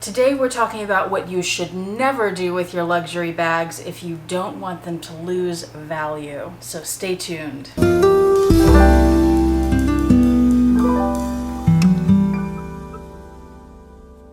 Today we're talking about what you should never do with your luxury bags if you don't want them to lose value. So stay tuned.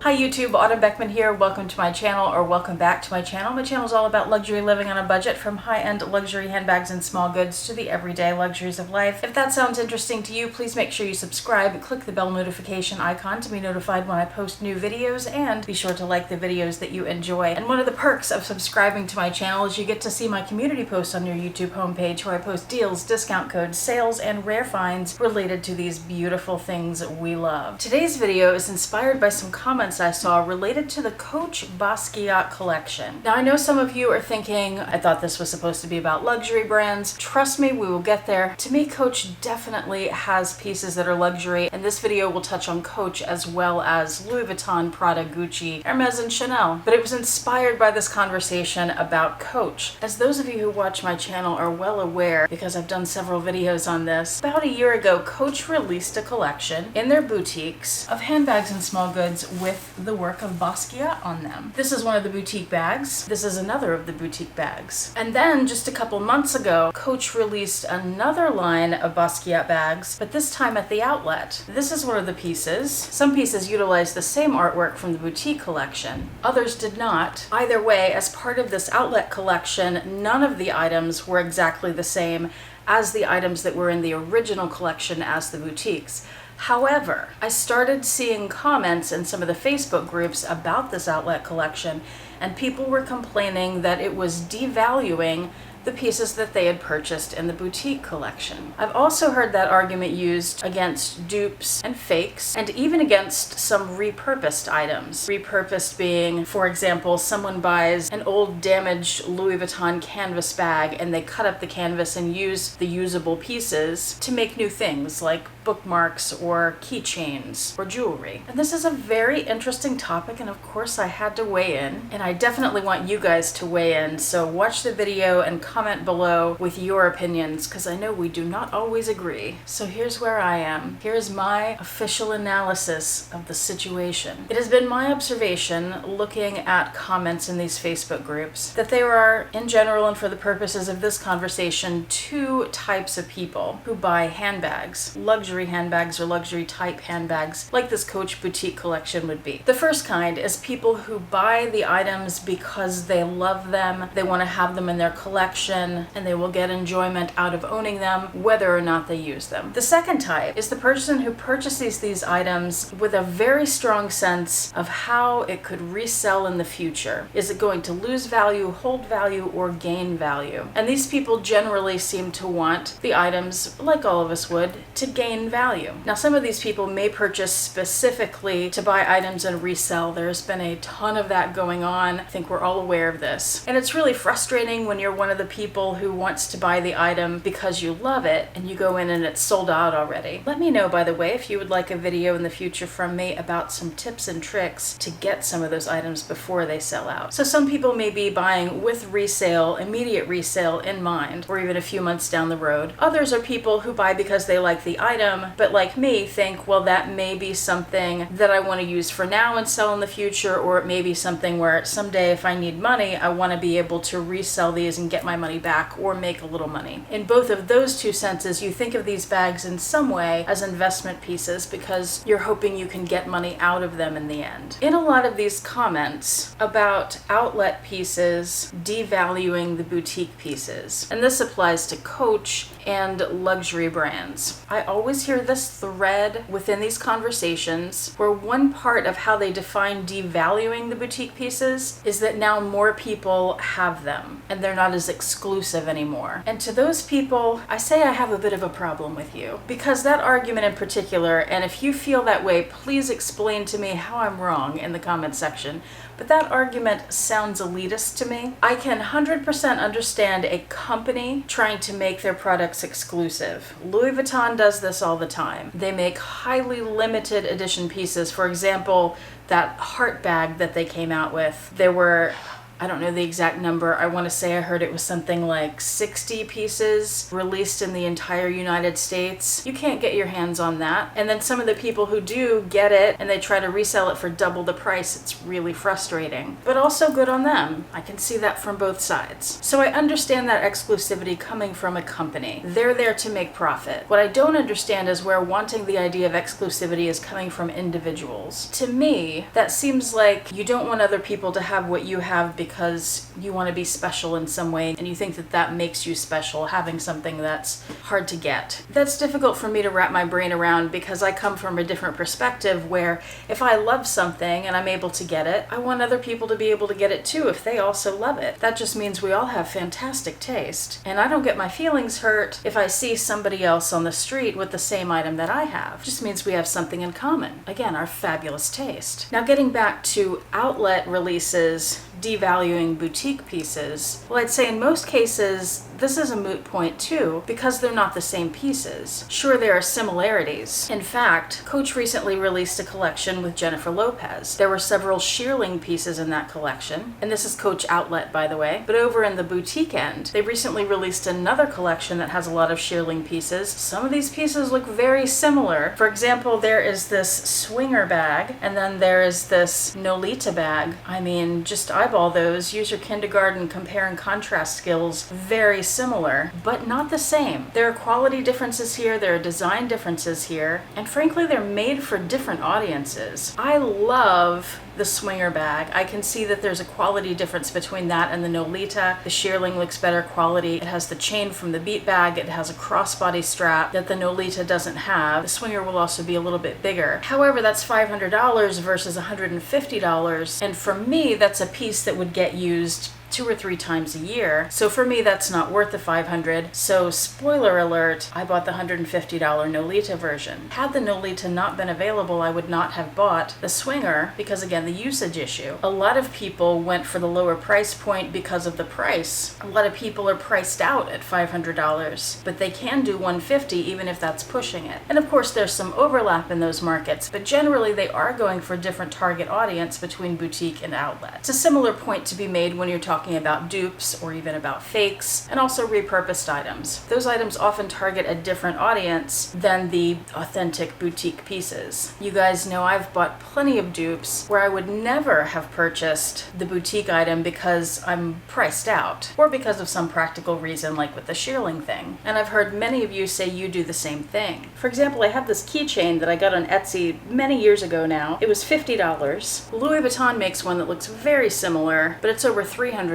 Hi YouTube, Autumn Beckman here. Welcome to my channel, or welcome back to my channel. My channel is all about luxury living on a budget, from high-end luxury handbags and small goods to the everyday luxuries of life. If that sounds interesting to you, please make sure you subscribe and click the bell notification icon to be notified when I post new videos, and be sure to like the videos that you enjoy. And one of the perks of subscribing to my channel is you get to see my community posts on your YouTube homepage, where I post deals, discount codes, sales, and rare finds related to these beautiful things we love. Today's video is inspired by some comments I saw related to the Coach Basquiat collection. Now I know some of you are thinking, I thought this was supposed to be about luxury brands. Trust me, we will get there. To me, Coach definitely has pieces that are luxury, and this video will touch on Coach as well as Louis Vuitton, Prada, Gucci, Hermes, and Chanel. But it was inspired by this conversation about Coach. As those of you who watch my channel are well aware, because I've done several videos on this, about a year ago, Coach released a collection in their boutiques of handbags and small goods with the work of Basquiat on them. This is one of the boutique bags. This is another of the boutique bags. And then just a couple months ago, Coach released another line of Basquiat bags, but this time at the outlet. This is one of the pieces. Some pieces utilize the same artwork from the boutique collection. Others did not. Either way, as part of this outlet collection, none of the items were exactly the same as the items that were in the original collection as the boutiques. However, I started seeing comments in some of the Facebook groups about this outlet collection, and people were complaining that it was devaluing the pieces that they had purchased in the boutique collection. I've also heard that argument used against dupes and fakes, and even against some repurposed items. Repurposed being, for example, someone buys an old damaged Louis Vuitton canvas bag and they cut up the canvas and use the usable pieces to make new things like bookmarks or keychains or jewelry. And this is a very interesting topic, and of course I had to weigh in, and I definitely want you guys to weigh in, so watch the video and comment below with your opinions, because I know we do not always agree. So here's where I am. Here's my official analysis of the situation. It has been my observation, looking at comments in these Facebook groups, that there are, in general and for the purposes of this conversation, two types of people who buy handbags. Luxury handbags or luxury type handbags, like this Coach boutique collection would be. The first kind is people who buy the items because they love them, they want to have them in their collection, and they will get enjoyment out of owning them, whether or not they use them. The second type is the person who purchases these items with a very strong sense of how it could resell in the future. Is it going to lose value, hold value, or gain value? And these people generally seem to want the items, like all of us would, to gain value. Now, some of these people may purchase specifically to buy items and resell. There's been a ton of that going on. I think we're all aware of this. And it's really frustrating when you're one of the people who wants to buy the item because you love it, and you go in and it's sold out already. Let me know, by the way, if you would like a video in the future from me about some tips and tricks to get some of those items before they sell out. So some people may be buying with resale, immediate resale in mind, or even a few months down the road. Others are people who buy because they like the item, but like me, think, well, that may be something that I want to use for now and sell in the future, or it may be something where someday if I need money, I want to be able to resell these and get my money back or make a little money. In both of those two senses, you think of these bags in some way as investment pieces because you're hoping you can get money out of them in the end. In a lot of these comments about outlet pieces devaluing the boutique pieces, and this applies to Coach and luxury brands, I always hear this thread within these conversations where one part of how they define devaluing the boutique pieces is that now more people have them and they're not as exclusive anymore. And to those people, I say I have a bit of a problem with you, because that argument in particular, and if you feel that way, please explain to me how I'm wrong in the comment section, but that argument sounds elitist to me. I can 100% understand a company trying to make their products exclusive. Louis Vuitton does this all the time. They make highly limited edition pieces. For example, that heart bag that they came out with, there were I don't know the exact number. I want to say I heard it was something like 60 pieces released in the entire United States. You can't get your hands on that. And then some of the people who do get it and they try to resell it for double the price. It's really frustrating, but also good on them. I can see that from both sides. So I understand that exclusivity coming from a company. They're there to make profit. What I don't understand is where wanting the idea of exclusivity is coming from individuals. To me, that seems like you don't want other people to have what you have because you want to be special in some way and you think that that makes you special, having something that's hard to get. That's difficult for me to wrap my brain around because I come from a different perspective where if I love something and I'm able to get it, I want other people to be able to get it too if they also love it. That just means we all have fantastic taste. And I don't get my feelings hurt if I see somebody else on the street with the same item that I have. It just means we have something in common. Again, our fabulous taste. Now getting back to outlet releases devaluing boutique pieces, well, I'd say in most cases, this is a moot point too, because they're not the same pieces. Sure, there are similarities. In fact, Coach recently released a collection with Jennifer Lopez. There were several shearling pieces in that collection, and this is Coach Outlet, by the way. But over in the boutique end, they recently released another collection that has a lot of shearling pieces. Some of these pieces look very similar. For example, there is this swinger bag, and then there is this Nolita bag. I mean, just eyeball those, use your kindergarten compare and contrast skills. Very similar, but not the same. There are quality differences here, there are design differences here, and frankly, they're made for different audiences. I love the swinger bag. I can see that there's a quality difference between that and the Nolita. The shearling looks better quality. It has the chain from the beat bag. It has a crossbody strap that the Nolita doesn't have. The swinger will also be a little bit bigger. However, that's $500 versus $150. And for me, that's a piece that would get used 2 or 3 times a year. So for me, that's not worth the $500. So spoiler alert, I bought the $150 Nolita version. Had the Nolita not been available, I would not have bought the swinger because again, the usage issue. A lot of people went for the lower price point because of the price. A lot of people are priced out at $500, but they can do $150 even if that's pushing it. And of course, there's some overlap in those markets, but generally they are going for a different target audience between boutique and outlet. It's a similar point to be made when you're talking about dupes or even about fakes and also repurposed items. Those items often target a different audience than the authentic boutique pieces. You guys know I've bought plenty of dupes where I would never have purchased the boutique item because I'm priced out or because of some practical reason like with the shearling thing. And I've heard many of you say you do the same thing. For example, I have this keychain that I got on Etsy many years ago now. It was $50. Louis Vuitton makes one that looks very similar, but it's over $300.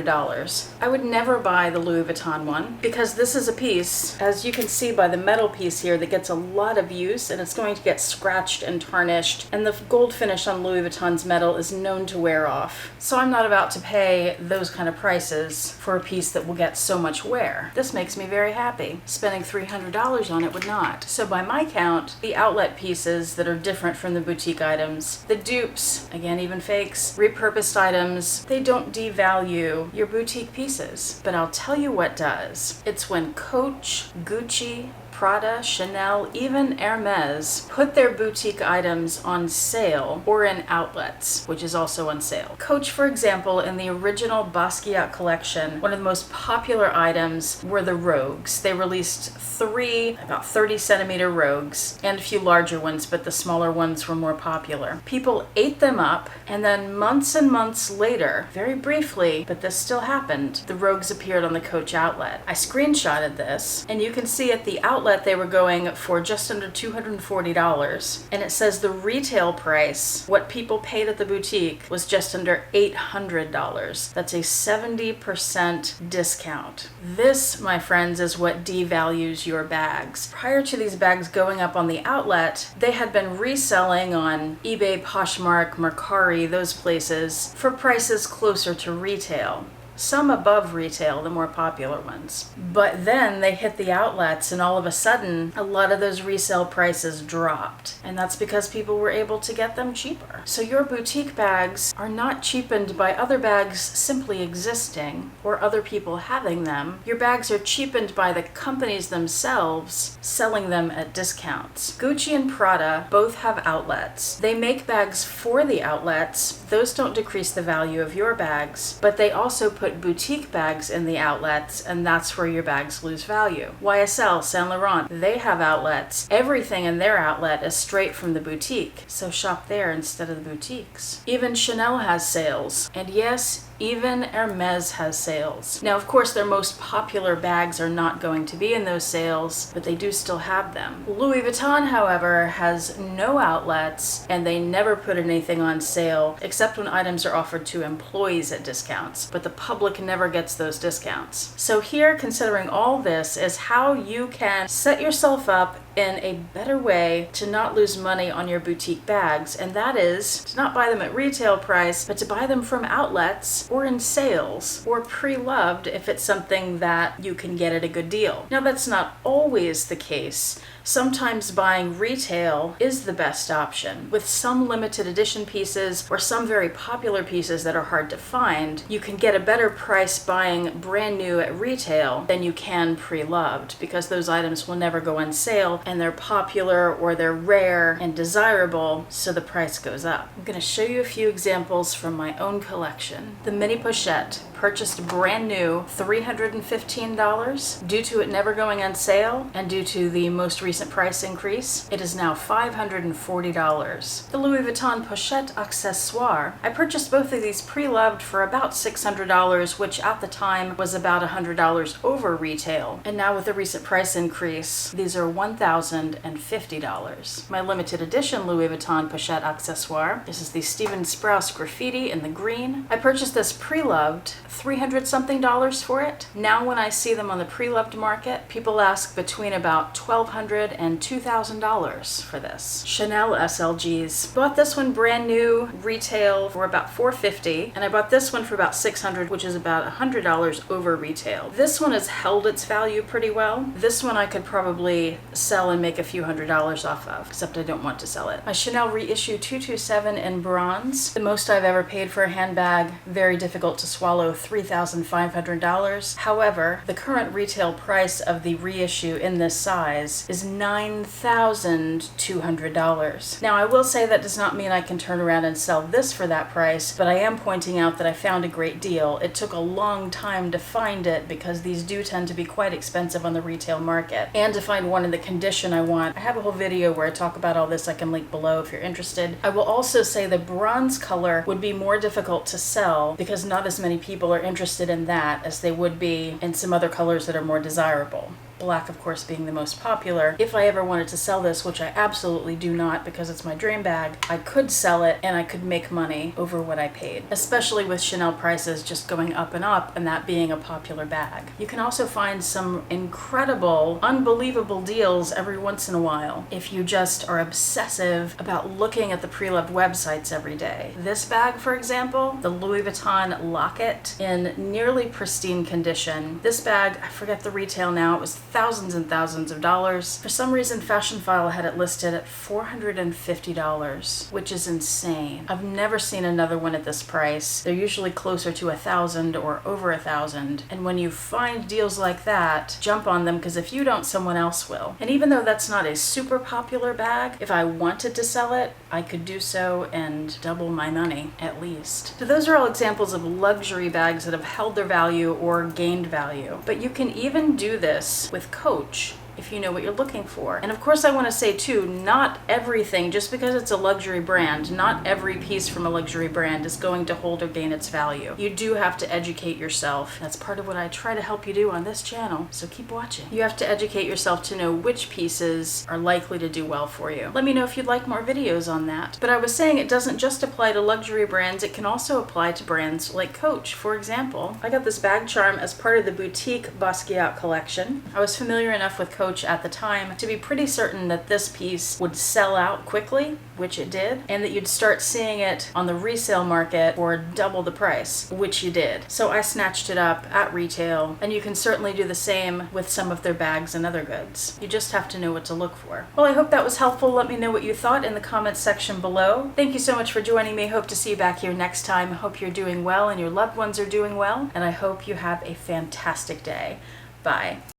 I would never buy the Louis Vuitton one because this is a piece, as you can see by the metal piece here, that gets a lot of use and it's going to get scratched and tarnished, and the gold finish on Louis Vuitton's metal is known to wear off. So I'm not about to pay those kind of prices for a piece that will get so much wear. This makes me very happy. Spending $300 on it would not. So by my count, the outlet pieces that are different from the boutique items, the dupes, again even fakes, repurposed items, they don't devalue your boutique pieces. But I'll tell you what does. It's when Coach, Gucci, Prada, Chanel, even Hermes put their boutique items on sale or in outlets, which is also on sale. Coach, for example, in the original Basquiat collection, one of the most popular items were the Rogues. They released 3 about 30 centimeter Rogues and a few larger ones, but the smaller ones were more popular. People ate them up, and then months and months later, very briefly, but this still happened, the Rogues appeared on the Coach outlet. I screenshotted this, and you can see at the outlet they were going for just under $240, and it says the retail price, what people paid at the boutique, was just under $800. That's a 70% discount. This, my friends, is what devalues your bags. Prior to these bags going up on the outlet, they had been reselling on eBay, Poshmark, Mercari, those places, for prices closer to retail. some above retail, the more popular ones. But then they hit the outlets and all of a sudden, a lot of those resale prices dropped. And that's because people were able to get them cheaper. So your boutique bags are not cheapened by other bags simply existing or other people having them. Your bags are cheapened by the companies themselves selling them at discounts. Gucci and Prada both have outlets. They make bags for the outlets. Those don't decrease the value of your bags, but they also put boutique bags in the outlets, and that's where your bags lose value. YSL, Saint Laurent, they have outlets. Everything in their outlet is straight from the boutique, so shop there instead of the boutiques. Even Chanel has sales, and yes, even Hermes has sales. Now, of course, their most popular bags are not going to be in those sales, but they do still have them. Louis Vuitton, however, has no outlets, and they never put anything on sale, except when items are offered to employees at discounts, but the public never gets those discounts. So here, considering all this, is how you can set yourself up in a better way to not lose money on your boutique bags, and that is to not buy them at retail price, but to buy them from outlets or in sales or pre-loved if it's something that you can get at a good deal. Now, that's not always the case. Sometimes buying retail is the best option. With some limited edition pieces or some very popular pieces that are hard to find, you can get a better price buying brand new at retail than you can pre-loved, because those items will never go on sale and they're popular or they're rare and desirable, so the price goes up. I'm going to show you a few examples from my own collection. The mini Pochette, purchased brand new, $315. Due to it never going on sale and due to the most recent price increase, it is now $540. The Louis Vuitton Pochette accessoire, I purchased both of these pre-loved for about $600, which at the time was about $100 over retail. And now with the recent price increase, these are $1,050. My limited edition Louis Vuitton Pochette accessoire, this is the Steven Sprouse graffiti in the green. I purchased this pre-loved, $300 something for it. Now when I see them on the pre-loved market, people ask between about $1,200 and $2,000 for this. Chanel SLGs. Bought this one brand new, retail for about $450, and I bought this one for about $600, which is about $100 over retail. This one has held its value pretty well. This one I could probably sell and make a few $100s off of, except I don't want to sell it. My Chanel Reissue 227 in bronze. The most I've ever paid for a handbag, very difficult to swallow, $3,500. However, the current retail price of the reissue in this size is $9,200. Now, I will say that does not mean I can turn around and sell this for that price, but I am pointing out that I found a great deal. It took a long time to find it because these do tend to be quite expensive on the retail market, and to find one in the condition I want. I have a whole video where I talk about all this. I can link below if you're interested. I will also say the bronze color would be more difficult to sell because not as many people are interested in that as they would be in some other colors that are more desirable. Black, of course, being the most popular. If I ever wanted to sell this, which I absolutely do not because it's my dream bag, I could sell it and I could make money over what I paid, especially with Chanel prices just going up and that being a popular bag. You can also find some incredible, unbelievable deals every once in a while if you just are obsessive about looking at the pre-loved websites every day. This bag, for example, the Louis Vuitton locket in nearly pristine condition. This bag, I forget the retail now, it was thousands and thousands of dollars. For some reason, Fashion File had it listed at $450, which is insane. I've never seen another one at this price. They're usually closer to $1,000 or over $1,000. And when you find deals like that, jump on them, because if you don't, someone else will. And even though that's not a super popular bag, if I wanted to sell it, I could do so and double my money, at least. So those are all examples of luxury bags that have held their value or gained value. But you can even do this with Coach if you know what you're looking for. And of course, I want to say too, not everything, just because it's a luxury brand, not every piece from a luxury brand is going to hold or gain its value. You do have to educate yourself. That's part of what I try to help you do on this channel, so keep watching. You have to educate yourself to know which pieces are likely to do well for you. Let me know if you'd like more videos on that. But I was saying it doesn't just apply to luxury brands, it can also apply to brands like Coach. For example, I got this bag charm as part of the boutique Basquiat collection. I was familiar enough with Coach coach at the time to be pretty certain that this piece would sell out quickly, which it did, and that you'd start seeing it on the resale market for double the price, which you did. So I snatched it up at retail, and you can certainly do the same with some of their bags and other goods. You just have to know what to look for. Well, I hope that was helpful. Let me know what you thought in the comments section below. Thank you so much for joining me. Hope to see you back here next time. Hope you're doing well and your loved ones are doing well, and I hope you have a fantastic day. Bye.